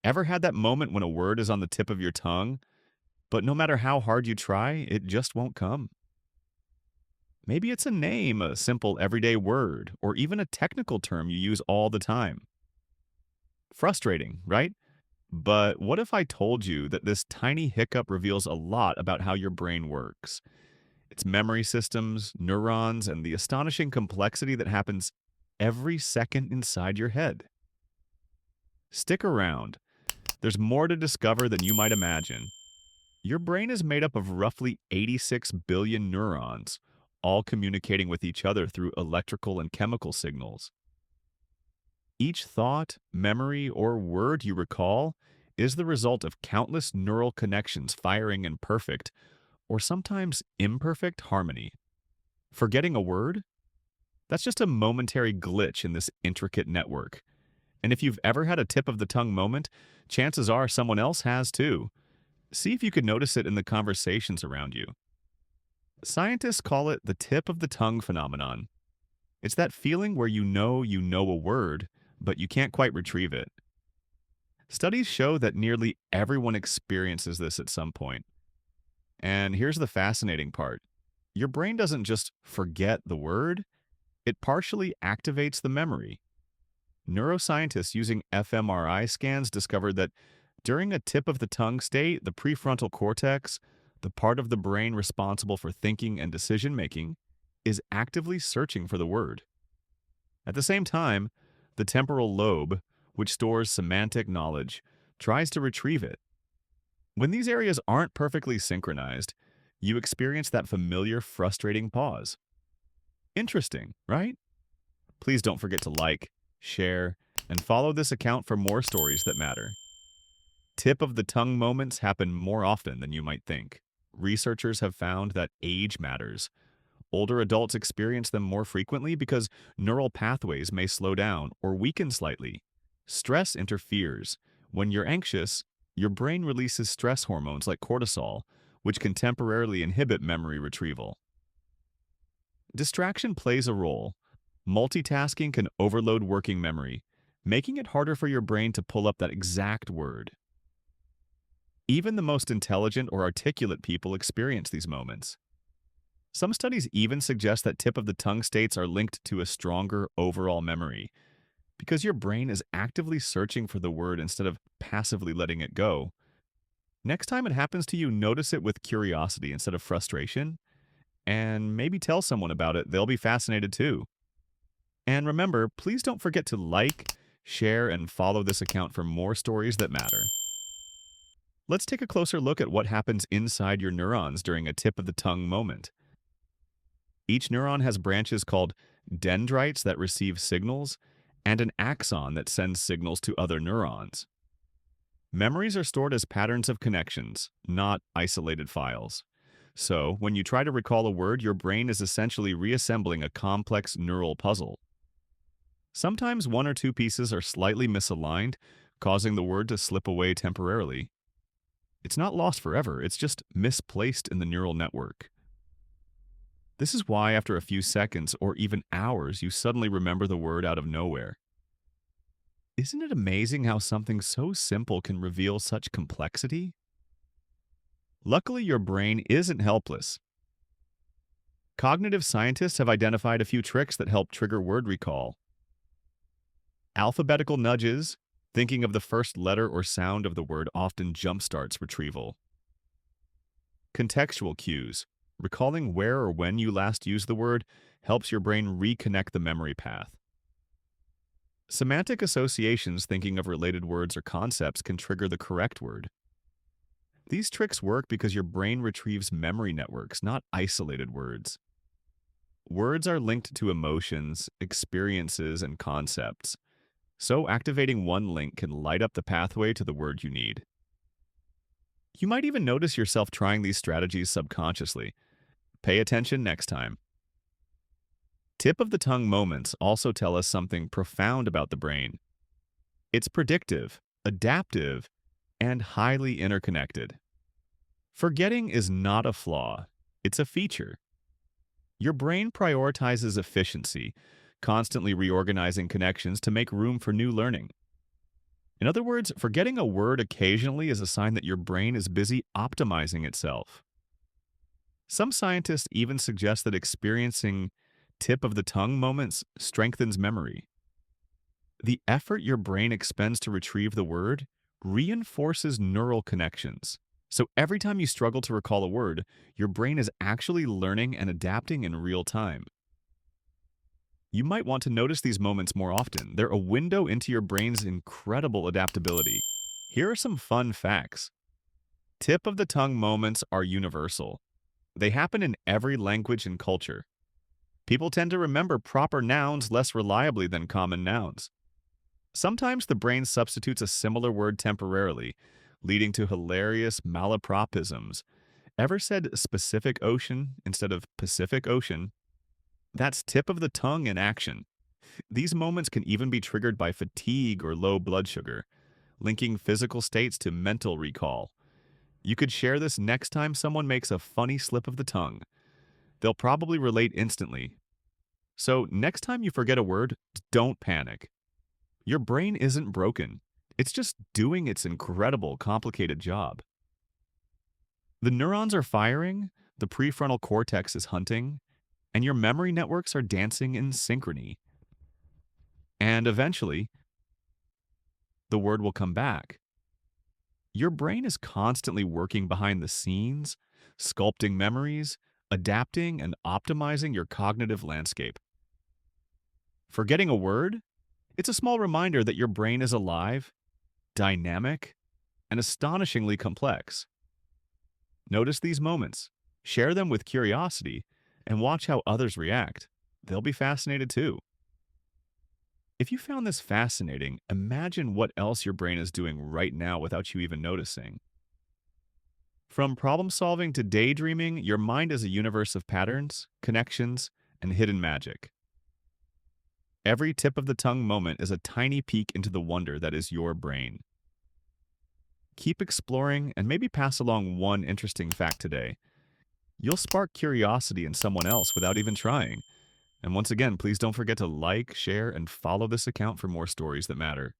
Ever had that moment when a word is on the tip of your tongue, but no matter how hard you try, it just won't come? Maybe it's a name, a simple everyday word, or even a technical term you use all the time. Frustrating, right? But what if I told you that this tiny hiccup reveals a lot about how your brain works? Its memory systems, neurons, and the astonishing complexity that happens every second inside your head. Stick around. There's more to discover than you might imagine. Your brain is made up of roughly 86 billion neurons, all communicating with each other through electrical and chemical signals. Each thought, memory, or word you recall is the result of countless neural connections firing in perfect, or sometimes imperfect, harmony. Forgetting a word? That's just a momentary glitch in this intricate network. And if you've ever had a tip of the tongue moment, chances are someone else has too. See if you could notice it in the conversations around you. Scientists call it the tip of the tongue phenomenon. It's that feeling where you know a word, but you can't quite retrieve it. Studies show that nearly everyone experiences this at some point. And here's the fascinating part. Your brain doesn't just forget the word, it partially activates the memory. Neuroscientists using fMRI scans discovered that during a tip of the tongue state, the prefrontal cortex, the part of the brain responsible for thinking and decision making, is actively searching for the word. At the same time, the temporal lobe, which stores semantic knowledge, tries to retrieve it. When these areas aren't perfectly synchronized, you experience that familiar, frustrating pause. Interesting, right? Please don't forget to like, share, and follow this account for more stories that matter. Tip of the tongue moments happen more often than you might think. Researchers have found that age matters. Older adults experience them more frequently because neural pathways may slow down or weaken slightly. Stress interferes. When you're anxious, your brain releases stress hormones like cortisol, which can temporarily inhibit memory retrieval. Distraction plays a role. Multitasking can overload working memory, making it harder for your brain to pull up that exact word. Even the most intelligent or articulate people experience these moments. Some studies even suggest that tip of the tongue states are linked to a stronger overall memory, because your brain is actively searching for the word instead of passively letting it go. Next time it happens to you, notice it with curiosity instead of frustration, and maybe tell someone about it. They'll be fascinated too. And remember, please don't forget to like, share, and follow this account for more stories that matter. Let's take a closer look at what happens inside your neurons during a tip of the tongue moment. Each neuron has branches called dendrites that receive signals and an axon that sends signals to other neurons. Memories are stored as patterns of connections, not isolated files. So, when you try to recall a word, your brain is essentially reassembling a complex neural puzzle. Sometimes one or two pieces are slightly misaligned, causing the word to slip away temporarily. It's not lost forever, it's just misplaced in the neural network. This is why after a few seconds or even hours, you suddenly remember the word out of nowhere. Isn't it amazing how something so simple can reveal such complexity? Luckily, your brain isn't helpless. Cognitive scientists have identified a few tricks that help trigger word recall. Alphabetical nudges, thinking of the first letter or sound of the word, often jumpstarts retrieval. Contextual cues, recalling where or when you last used the word, helps your brain reconnect the memory path. Semantic associations, thinking of related words or concepts, can trigger the correct word. These tricks work because your brain retrieves memory networks, not isolated words. Words are linked to emotions, experiences, and concepts, so activating one link can light up the pathway to the word you need. You might even notice yourself trying these strategies subconsciously. Pay attention next time. Tip of the tongue moments also tell us something profound about the brain. It's predictive, adaptive, and highly interconnected. Forgetting is not a flaw, it's a feature. Your brain prioritizes efficiency, constantly reorganizing connections to make room for new learning. In other words, forgetting a word occasionally is a sign that your brain is busy optimizing itself. Some scientists even suggest that experiencing tip of the tongue moments strengthens memory. The effort your brain expends to retrieve the word reinforces neural connections. So every time you struggle to recall a word, your brain is actually learning and adapting in real time. You might want to notice these moments more often. They're a window into your brain's incredible adaptability. Here are some fun facts. Tip of the tongue moments are universal. They happen in every language and culture. People tend to remember proper nouns less reliably than common nouns. Sometimes the brain substitutes a similar word temporarily, leading to hilarious malapropisms. Ever said specific ocean instead of Pacific Ocean? That's tip of the tongue in action. These moments can even be triggered by fatigue or low blood sugar, linking physical states to mental recall. You could share this next time someone makes a funny slip of the tongue. They'll probably relate instantly. So, next time you forget a word, don't panic. Your brain isn't broken. It's just doing its incredible, complicated job. The neurons are firing, the prefrontal cortex is hunting, and your memory networks are dancing in synchrony. And eventually, the word will come back. Your brain is constantly working behind the scenes, sculpting memories, adapting and optimizing your cognitive landscape. Forgetting a word? It's a small reminder that your brain is alive, dynamic, and astonishingly complex. Notice these moments, share them with curiosity, and watch how others react. They'll be fascinated too. If you found this fascinating, imagine what else your brain is doing right now without you even noticing. From problem solving to daydreaming, your mind is a universe of patterns, connections, and hidden magic. Every tip of the tongue moment is a tiny peek into the wonder that is your brain. Keep exploring and maybe pass along one interesting fact today. You'll spark curiosity in someone else without even trying. And once again, please don't forget to like, share, and follow this account for more stories that matter.